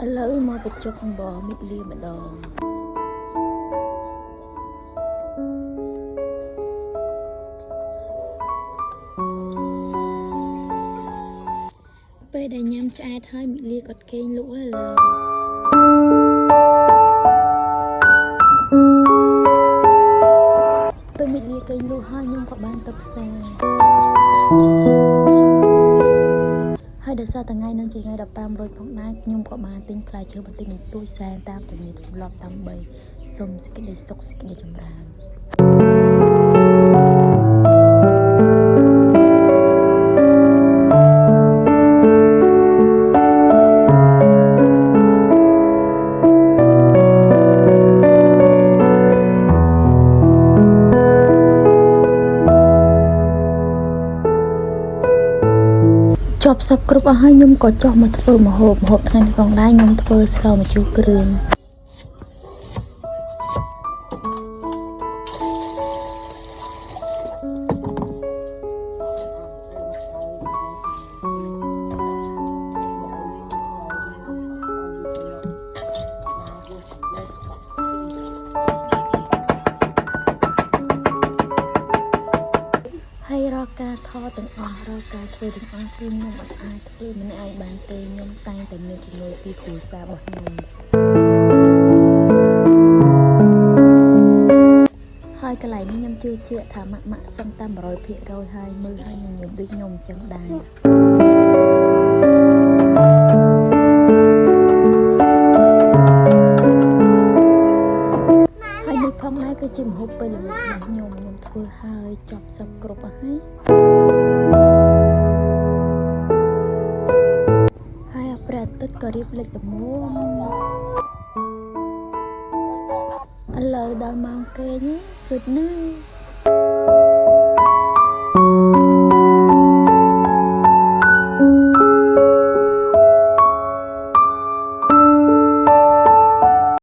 ឥឡូវមកបញ្ចុកអំបោះមិត្តលាម្ដងពេលដែលញ៉ាំឆ្អែតហើយមិត្តលាគាត់គេងលក់ហើយឡើយពេលមិត្តលាគេងលក់ហើយខ្ញុំក៏បានទៅផ្សារហើយដោយសារថ្ងៃនឹងជាថ្ងៃ15រោចផងដែរខ្ញុំក៏បានទិញផ្លែឈើបន្តិចបន្តួចសែនតាមទំនៀមទម្លាប់ដើម្បីសុំសេចក្តីសុខសេចក្តីចម្រើនចប់សពគ្រប់អស់ហើយខ្ញុំក៏ចុះមកធ្វើម្ហូបថ្ងៃនេះផងដែរខ្ញុំធ្វើស្រូវម្ជូរគ្រឿងហើយរាល់ការថតទាំងអស់រាល់ការធ្វើទាំងអស់គឺខ្ញុំអត់អាចធ្វើម្នាក់ឯងបានទេខ្ញុំតែងតែមានជំនួយពីគ្រួសាររបស់ខ្ញុំហើយកន្លែងនេះខ្ញុំជឿជាក់ថាម៉ាក់សឹងតែ 100% ហើយមើលឲ្យញញឹមដូចខ្ញុំអញ្ចឹងដែរហើយនេះផងដែរគឺជាម្ហូបពេលល្ងាចរបស់ខ្ញុំធ្វើហើយចប់សពគ្រប់អស់ហើយព្រះអាទិត្យក៏រៀបលេចល្មមឥឡូវដល់ម៉ោងគេងគិតណា